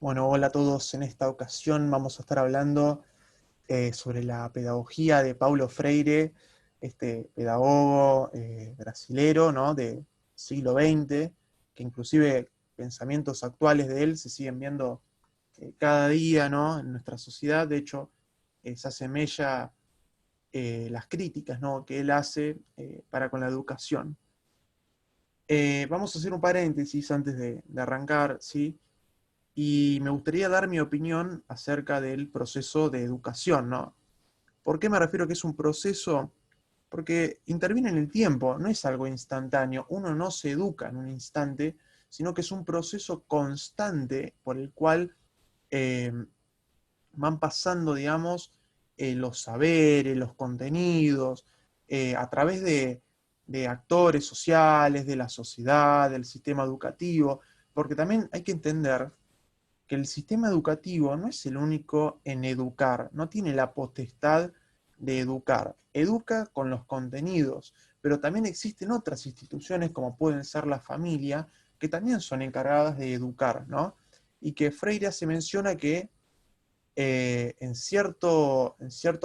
Bueno, hola a todos. En esta ocasión vamos a estar hablando sobre la pedagogía de Paulo Freire, este pedagogo brasilero, ¿no? De siglo XX, que inclusive pensamientos actuales de él se siguen viendo cada día, ¿no? En nuestra sociedad. De hecho, se asemeja las críticas, ¿no? que él hace para con la educación. Vamos a hacer un paréntesis antes de arrancar, ¿sí? Y me gustaría dar mi opinión acerca del proceso de educación, ¿no? ¿Por qué me refiero a que es un proceso? Porque interviene en el tiempo, no es algo instantáneo. Uno no se educa en un instante, sino que es un proceso constante por el cual eh, van pasando, digamos, los saberes, los contenidos, a través de actores sociales, de la sociedad, del sistema educativo, porque también hay que entender que el sistema educativo no es el único en educar, no tiene la potestad de educar. Educa con los contenidos, pero también existen otras instituciones como pueden ser la familia, que también son encargadas de educar, ¿no? Y que Freire se menciona que en cierto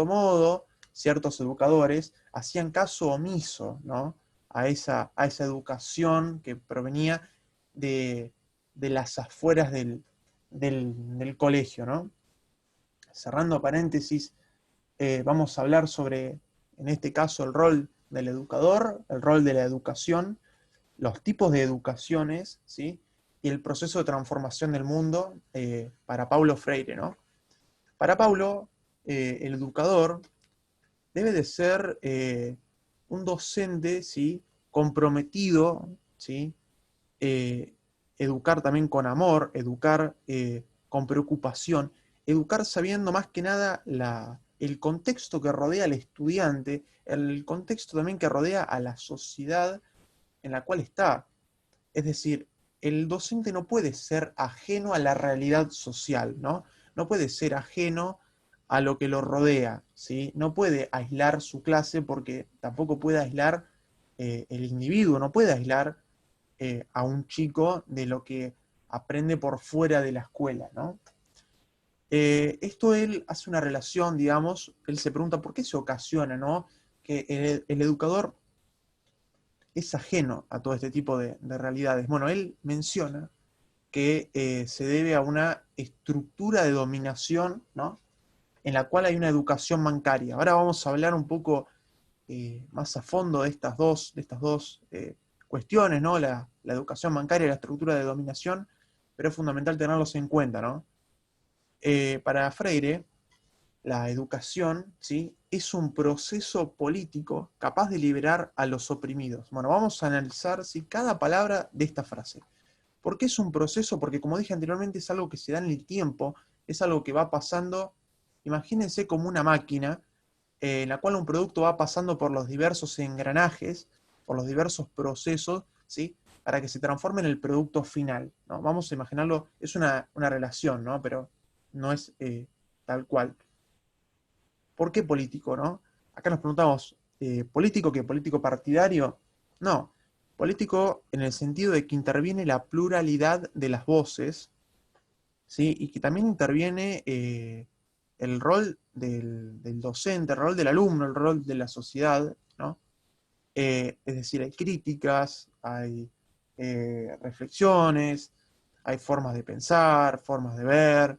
modo, ciertos educadores hacían caso omiso, ¿no? a esa educación que provenía de las afueras del colegio, ¿no? Cerrando paréntesis, vamos a hablar sobre, en este caso, el rol del educador, el rol de la educación, los tipos de educaciones, ¿sí? Y el proceso de transformación del mundo para Paulo Freire, ¿no? Para Paulo, el educador debe de ser un docente, ¿sí? comprometido, ¿sí? eh, educar también con amor, educar con preocupación, educar sabiendo más que nada el contexto que rodea al estudiante, el contexto también que rodea a la sociedad en la cual está. Es decir, el docente no puede ser ajeno a la realidad social, ¿no? No puede ser ajeno a lo que lo rodea, ¿sí? No puede aislar su clase porque tampoco puede aislar el individuo, no puede aislar a un chico de lo que aprende por fuera de la escuela, ¿no? Esto él hace una relación, digamos, él se pregunta por qué se ocasiona, ¿no? Que el educador es ajeno a todo este tipo de realidades. Bueno, él menciona que se debe a una estructura de dominación, ¿no? En la cual hay una educación bancaria. Ahora vamos a hablar un poco más a fondo de estas dos cuestiones, ¿no? La educación bancaria y la estructura de dominación, pero es fundamental tenerlos en cuenta, ¿no? Para Freire, la educación, ¿sí? es un proceso político capaz de liberar a los oprimidos. Bueno, vamos a analizar ¿sí? cada palabra de esta frase. ¿Por qué es un proceso? Porque como dije anteriormente, es algo que se da en el tiempo, es algo que va pasando, imagínense como una máquina en la cual un producto va pasando por los diversos engranajes, por los diversos procesos, ¿sí? para que se transforme en el producto final, ¿no? Vamos a imaginarlo, es una relación, ¿no? Pero no es tal cual. ¿Por qué político, no? Acá nos preguntamos, ¿político qué? ¿Político partidario? No, político en el sentido de que interviene la pluralidad de las voces, ¿sí? Y que también interviene el rol del docente, el rol del alumno, el rol de la sociedad, ¿no? Es decir, hay críticas, hay reflexiones, hay formas de pensar, formas de ver,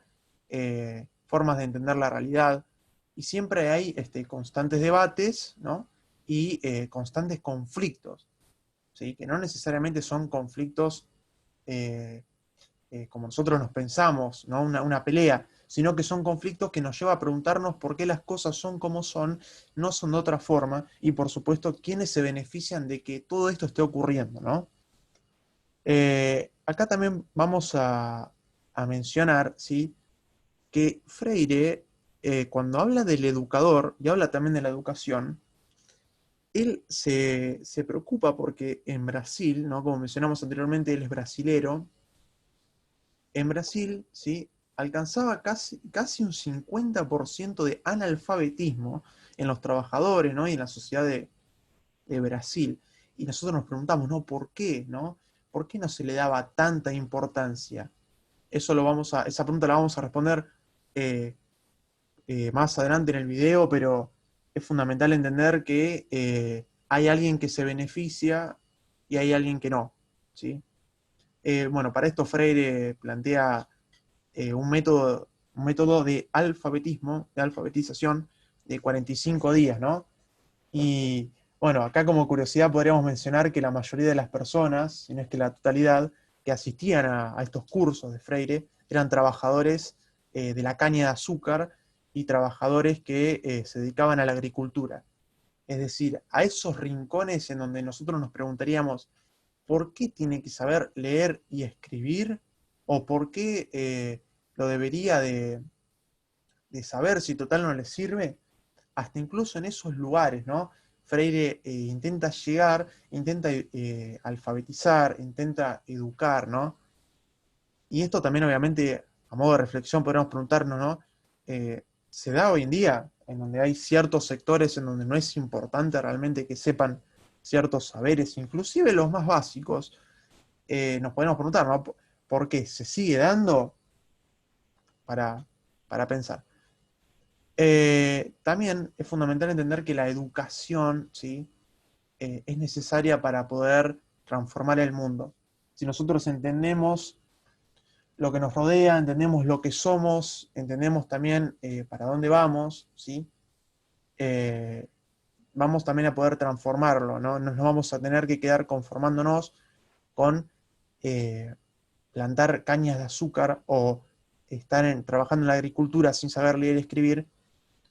formas de entender la realidad, y siempre hay constantes debates, ¿no? y constantes conflictos, ¿sí? que no necesariamente son conflictos eh, como nosotros nos pensamos, ¿no? una pelea, sino que son conflictos que nos lleva a preguntarnos por qué las cosas son como son, no son de otra forma, y por supuesto, quiénes se benefician de que todo esto esté ocurriendo, ¿no? Acá también vamos a mencionar, ¿sí? que Freire, cuando habla del educador y habla también de la educación, él se preocupa porque en Brasil, ¿no? como mencionamos anteriormente, él es brasilero. En Brasil, ¿sí? alcanzaba casi un 50% de analfabetismo en los trabajadores, ¿no? y en la sociedad de Brasil. Y nosotros nos preguntamos, ¿no? ¿Por qué? ¿No? ¿Por qué no se le daba tanta importancia? esa pregunta la vamos a responder eh, más adelante en el video, pero es fundamental entender que hay alguien que se beneficia y hay alguien que no, ¿sí? Bueno, para esto Freire plantea un método de alfabetismo, de alfabetización de 45 días, ¿no? Y bueno, acá como curiosidad podríamos mencionar que la mayoría de las personas, si no es que la totalidad, que asistían a estos cursos de Freire, eran trabajadores de la caña de azúcar y trabajadores que se dedicaban a la agricultura. Es decir, a esos rincones en donde nosotros nos preguntaríamos, ¿por qué tiene que saber leer y escribir? ¿O por qué lo debería de saber si total no le sirve? Hasta incluso en esos lugares, ¿no? Freire intenta llegar, intenta alfabetizar, intenta educar, ¿no? Y esto también obviamente, a modo de reflexión, podríamos preguntarnos, ¿no? ¿Se da hoy en día en donde hay ciertos sectores en donde no es importante realmente que sepan ciertos saberes, inclusive los más básicos? Nos podemos preguntar, ¿no? ¿Por qué? ¿Se sigue dando? Para, para pensar. También es fundamental entender que la educación, ¿sí? Es necesaria para poder transformar el mundo. Si nosotros entendemos lo que nos rodea, entendemos lo que somos, entendemos también para dónde vamos, ¿sí? Eh, Vamos también a poder transformarlo, ¿no? No nos vamos a tener que quedar conformándonos con eh, plantar cañas de azúcar o estar trabajando en la agricultura sin saber leer y escribir,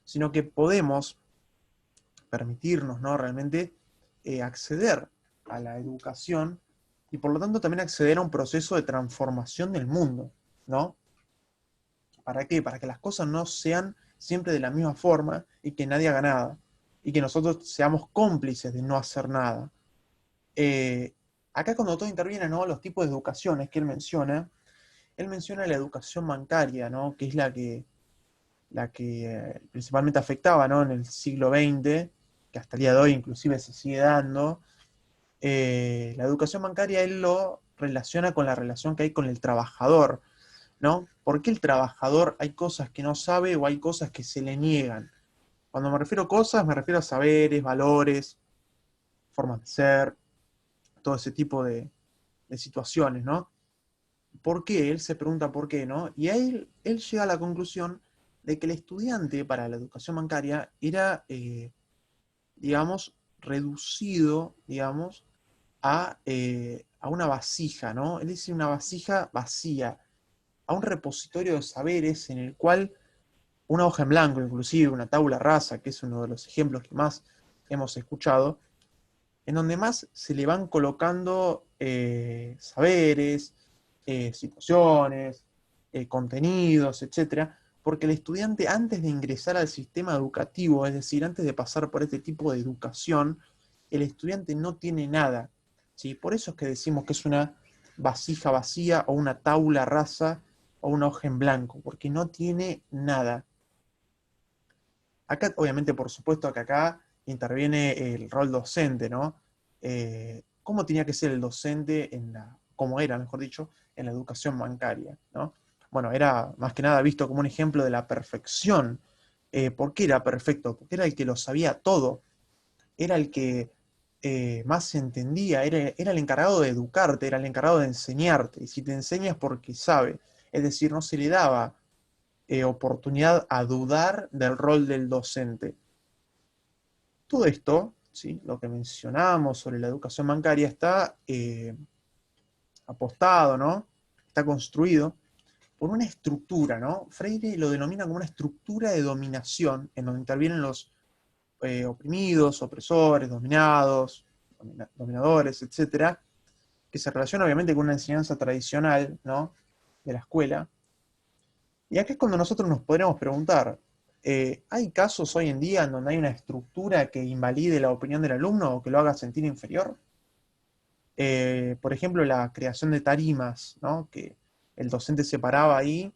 sino que podemos permitirnos, ¿no? Realmente acceder a la educación y por lo tanto también acceder a un proceso de transformación del mundo, ¿no? ¿Para qué? Para que las cosas no sean siempre de la misma forma y que nadie haga nada. Y que nosotros seamos cómplices de no hacer nada. Eh, Acá cuando todo interviene, ¿no? Los tipos de educaciones que él menciona la educación bancaria, ¿no? Que es la que principalmente afectaba, ¿no? En el siglo XX, que hasta el día de hoy inclusive se sigue dando. La educación bancaria él lo relaciona con la relación que hay con el trabajador, ¿no? ¿Por qué el trabajador hay cosas que no sabe o hay cosas que se le niegan? Cuando me refiero a cosas, me refiero a saberes, valores, formas de ser, todo ese tipo de situaciones, ¿no? ¿Por qué? Él se pregunta por qué, ¿no? Y ahí él llega a la conclusión de que el estudiante para la educación bancaria era, digamos, reducido, digamos, a una vasija, ¿no? Él dice una vasija vacía, a un repositorio de saberes en el cual una hoja en blanco, inclusive una tabla rasa, que es uno de los ejemplos que más hemos escuchado, en donde más se le van colocando saberes, situaciones, contenidos, etcétera, porque el estudiante antes de ingresar al sistema educativo, es decir, antes de pasar por este tipo de educación, el estudiante no tiene nada, ¿sí? Por eso es que decimos que es una vasija vacía o una tabla rasa o una hoja en blanco, porque no tiene nada. Acá, obviamente, por supuesto que acá interviene el rol docente, ¿no? ¿Cómo tenía que ser el docente cómo era, mejor dicho, en la educación bancaria, ¿no? Bueno, era más que nada visto como un ejemplo de la perfección. ¿Por qué era perfecto? Porque era el que lo sabía todo, era el que más se entendía, era el encargado de educarte, era el encargado de enseñarte, y si te enseña es porque sabe, es decir, no se le daba oportunidad a dudar del rol del docente. Todo esto, ¿sí? Lo que mencionábamos sobre la educación bancaria está apostado, ¿no? Está construido por una estructura, ¿no? Freire lo denomina como una estructura de dominación en donde intervienen los oprimidos, opresores, dominados, dominadores, etcétera, que se relaciona obviamente con una enseñanza tradicional, ¿no? De la escuela. Y acá es cuando nosotros nos podremos preguntar, ¿hay casos hoy en día en donde hay una estructura que invalide la opinión del alumno o que lo haga sentir inferior? Por ejemplo, la creación de tarimas, ¿no? Que el docente se paraba ahí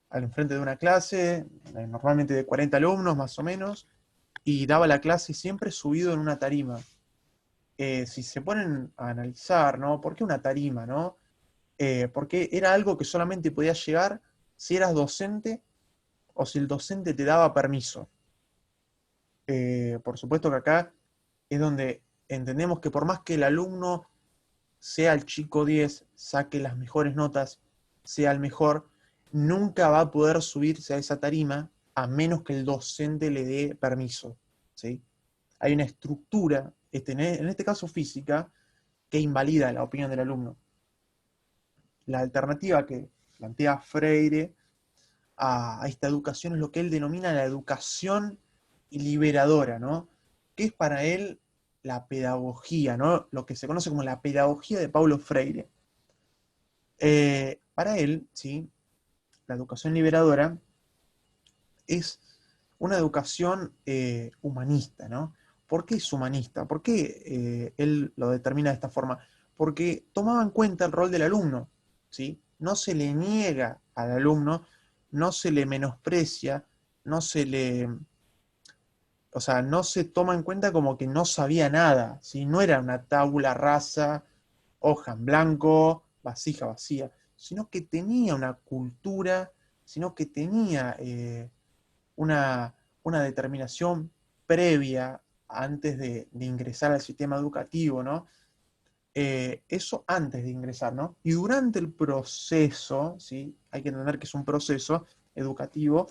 al frente de una clase, normalmente de 40 alumnos más o menos, y daba la clase siempre subido en una tarima. Si se ponen a analizar, ¿no? ¿Por qué una tarima, no? porque era algo que solamente podía llegar si eras docente o si el docente te daba permiso. Por supuesto que acá es donde entendemos que por más que el alumno sea el chico 10, saque las mejores notas, sea el mejor, nunca va a poder subirse a esa tarima a menos que el docente le dé permiso, ¿sí? Hay una estructura, en este caso física, que invalida la opinión del alumno. La alternativa que plantea Freire a esta educación es lo que él denomina la educación liberadora, ¿no? Que es para él la pedagogía, ¿no? Lo que se conoce como la pedagogía de Paulo Freire. Para él, ¿sí? La educación liberadora es una educación humanista, ¿no? ¿Por qué es humanista? ¿Por qué él lo determina de esta forma? Porque tomaba en cuenta el rol del alumno, ¿sí? No se le niega al alumno, no se le menosprecia, no se le, o sea, no se toma en cuenta como que no sabía nada, ¿sí? No era una tabula rasa, hoja en blanco, vasija vacía, sino que tenía una cultura, sino que tenía una, una determinación previa antes de ingresar al sistema educativo, ¿no? Eso antes de ingresar, ¿no? Y durante el proceso, ¿sí? Hay que entender que es un proceso educativo,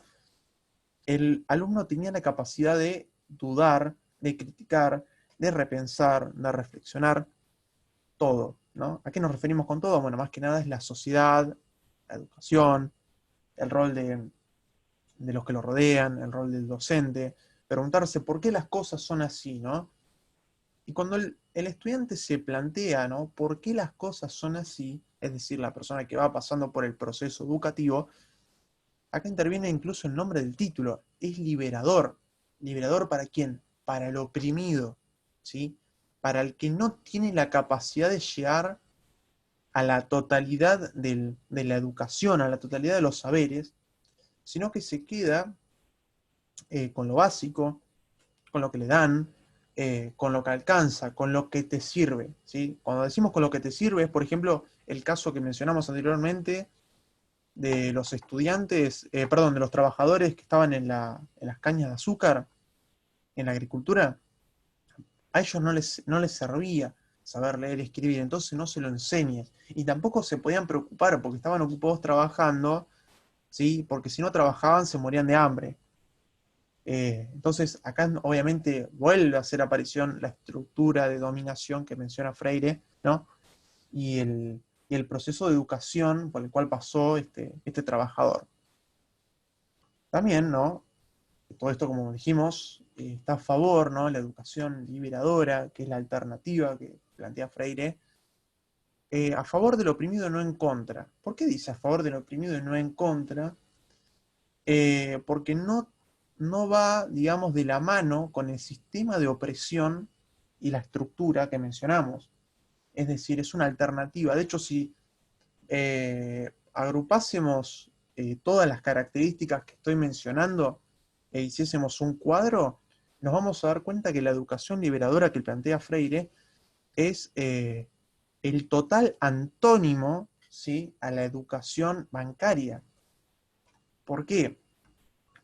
el alumno tenía la capacidad de dudar, de criticar, de repensar, de reflexionar, todo, ¿no? ¿A qué nos referimos con todo? Bueno, más que nada es la sociedad, la educación, el rol de los que lo rodean, el rol del docente, preguntarse por qué las cosas son así, ¿no? Y cuando el estudiante se plantea, ¿no? ¿Por qué las cosas son así? Es decir, la persona que va pasando por el proceso educativo, acá interviene incluso el nombre del título, es liberador. ¿Liberador para quién? Para el oprimido, ¿sí? Para el que no tiene la capacidad de llegar a la totalidad de la educación, a la totalidad de los saberes, sino que se queda con lo básico, con lo que le dan, con lo que alcanza, con lo que te sirve, ¿sí? Cuando decimos con lo que te sirve es, por ejemplo, el caso que mencionamos anteriormente de los estudiantes, perdón, de los trabajadores que estaban en las cañas de azúcar, en la agricultura. A ellos no les servía saber leer y escribir, entonces no se lo enseñes. Y tampoco se podían preocupar porque estaban ocupados trabajando, ¿sí? Porque si no trabajaban se morían de hambre. Entonces, acá obviamente vuelve a hacer aparición la estructura de dominación que menciona Freire, ¿no? Y el proceso de educación por el cual pasó este trabajador. También, ¿no? Todo esto, como dijimos, está a favor, ¿no? La educación liberadora, que es la alternativa que plantea Freire, a favor del oprimido y no en contra. ¿Por qué dice a favor del oprimido y no en contra? Porque no va, digamos, de la mano con el sistema de opresión y la estructura que mencionamos. Es decir, es una alternativa. De hecho, si agrupásemos todas las características que estoy mencionando e hiciésemos un cuadro, nos vamos a dar cuenta que la educación liberadora que plantea Freire es el total antónimo, ¿sí? A la educación bancaria. ¿Por qué?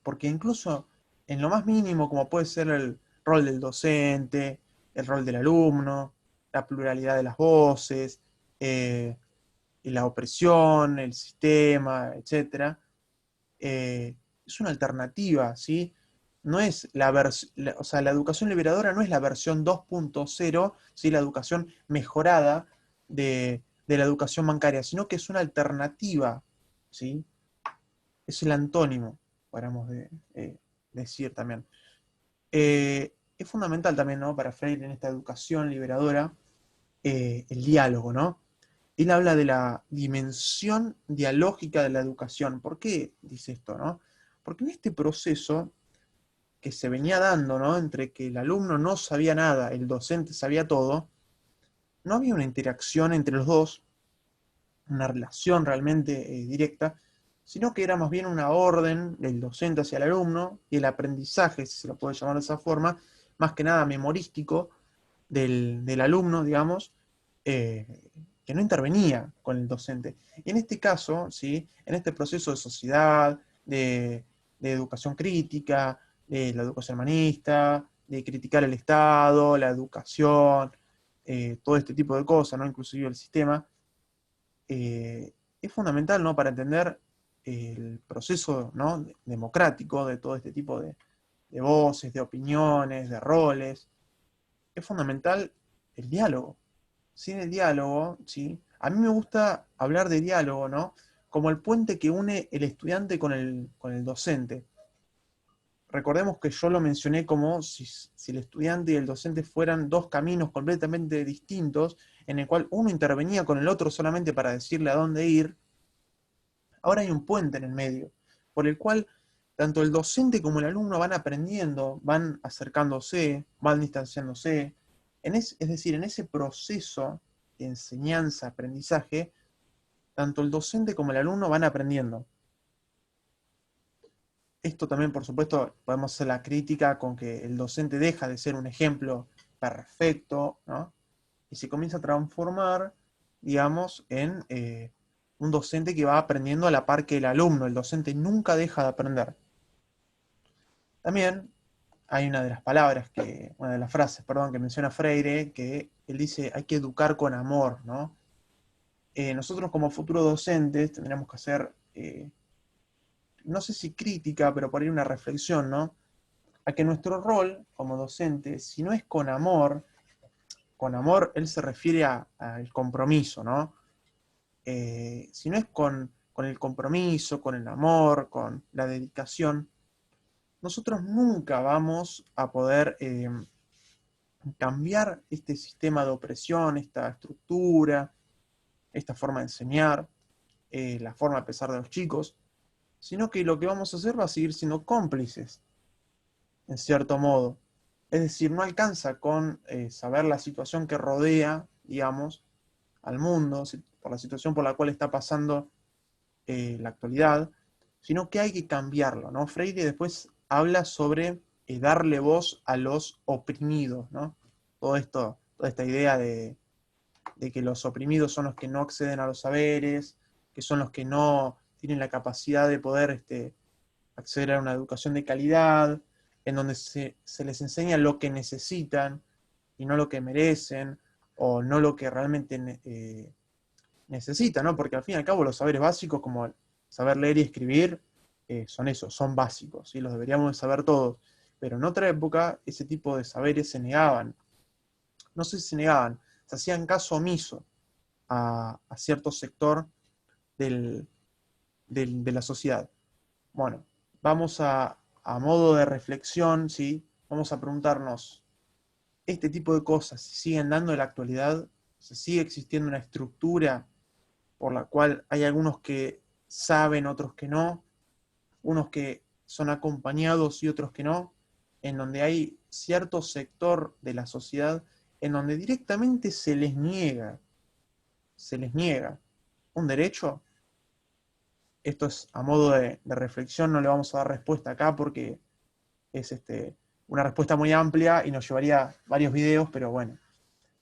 Porque incluso en lo más mínimo, como puede ser el rol del docente, el rol del alumno, la pluralidad de las voces, y la opresión, el sistema, etc., es una alternativa, ¿sí? No es o sea, la educación liberadora no es la versión 2.0, ¿sí? La educación mejorada de la educación bancaria, sino que es una alternativa, ¿sí? Es el antónimo, podríamos decir también. Es fundamental también, ¿no? Para Freire en esta educación liberadora, el diálogo, ¿no? Él habla de la dimensión dialógica de la educación. ¿Por qué dice esto, no? Porque en este proceso que se venía dando, ¿no? Entre que el alumno no sabía nada, el docente sabía todo, no había una interacción entre los dos, una relación realmente directa, sino que era más bien una orden del docente hacia el alumno y el aprendizaje, si se lo puede llamar de esa forma, más que nada memorístico del alumno, digamos, que que no intervenía con el docente. Y en este caso, ¿sí? En este proceso de sociedad, de educación crítica, de la educación humanista, de criticar el Estado, la educación, todo este tipo de cosas, ¿no? Inclusive el sistema, es fundamental, ¿no? Para entender el proceso, ¿no? Democrático de todo este tipo de voces, de opiniones, de roles. Es fundamental el diálogo. Sin el diálogo, ¿sí? A mí me gusta hablar de diálogo, ¿no? Como el puente que une el estudiante con el docente. Recordemos que yo lo mencioné como si el estudiante y el docente fueran dos caminos completamente distintos, en el cual uno intervenía con el otro solamente para decirle a dónde ir. Ahora hay un puente en el medio, por el cual tanto el docente como el alumno van aprendiendo, van acercándose, van distanciándose. Es decir, en ese proceso de enseñanza, aprendizaje, tanto el docente como el alumno van aprendiendo. Esto también, por supuesto, podemos hacer la crítica con que el docente deja de ser un ejemplo perfecto, ¿no? Y se comienza a transformar, digamos, en un docente que va aprendiendo a la par que el alumno. El docente nunca deja de aprender. También hay una de las frases, perdón, que menciona Freire, que él dice, hay que educar con amor, ¿no? Nosotros como futuros docentes tendríamos que hacer, no sé si crítica, pero por ahí una reflexión, ¿no? A que nuestro rol como docente, si no es con amor él se refiere al compromiso, ¿no? Si no es con el compromiso, con el amor, con la dedicación, nosotros nunca vamos a poder cambiar este sistema de opresión, esta estructura, esta forma de enseñar, la forma de pensar de los chicos, sino que lo que vamos a hacer va a seguir siendo cómplices, en cierto modo. Es decir, no alcanza con saber la situación que rodea, digamos, al mundo, por la situación por la cual está pasando la actualidad, sino que hay que cambiarlo, ¿no? Freire después habla sobre darle voz a los oprimidos, ¿no? Todo esto, toda esta idea de que los oprimidos son los que no acceden a los saberes, que son los que no tienen la capacidad de poder acceder a una educación de calidad, en donde se les enseña lo que necesitan y no lo que merecen, o no lo que realmente necesitan, ¿no? Porque al fin y al cabo los saberes básicos, como saber leer y escribir, son esos, son básicos, y los deberíamos de saber todos. Pero en otra época ese tipo de saberes se negaban. No sé si se negaban, se hacían caso omiso a cierto sector del, de la sociedad. Bueno, vamos a modo de reflexión, ¿sí? Vamos a preguntarnos, ¿este tipo de cosas se siguen dando en la actualidad? ¿Se sigue existiendo una estructura por la cual hay algunos que saben, otros que no, unos que son acompañados y otros que no, en donde hay cierto sector de la sociedad en donde directamente se les niega un derecho? Esto es a modo de reflexión, no le vamos a dar respuesta acá porque es una respuesta muy amplia y nos llevaría varios videos, pero bueno,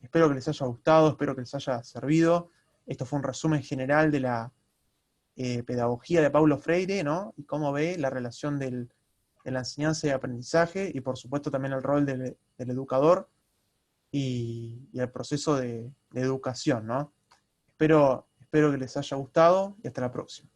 espero que les haya gustado, espero que les haya servido. Esto fue un resumen general de la pedagogía de Paulo Freire, ¿no? Y cómo ve la relación de la enseñanza y aprendizaje, y por supuesto también el rol del educador y el proceso de educación, ¿no? Espero que les haya gustado y hasta la próxima.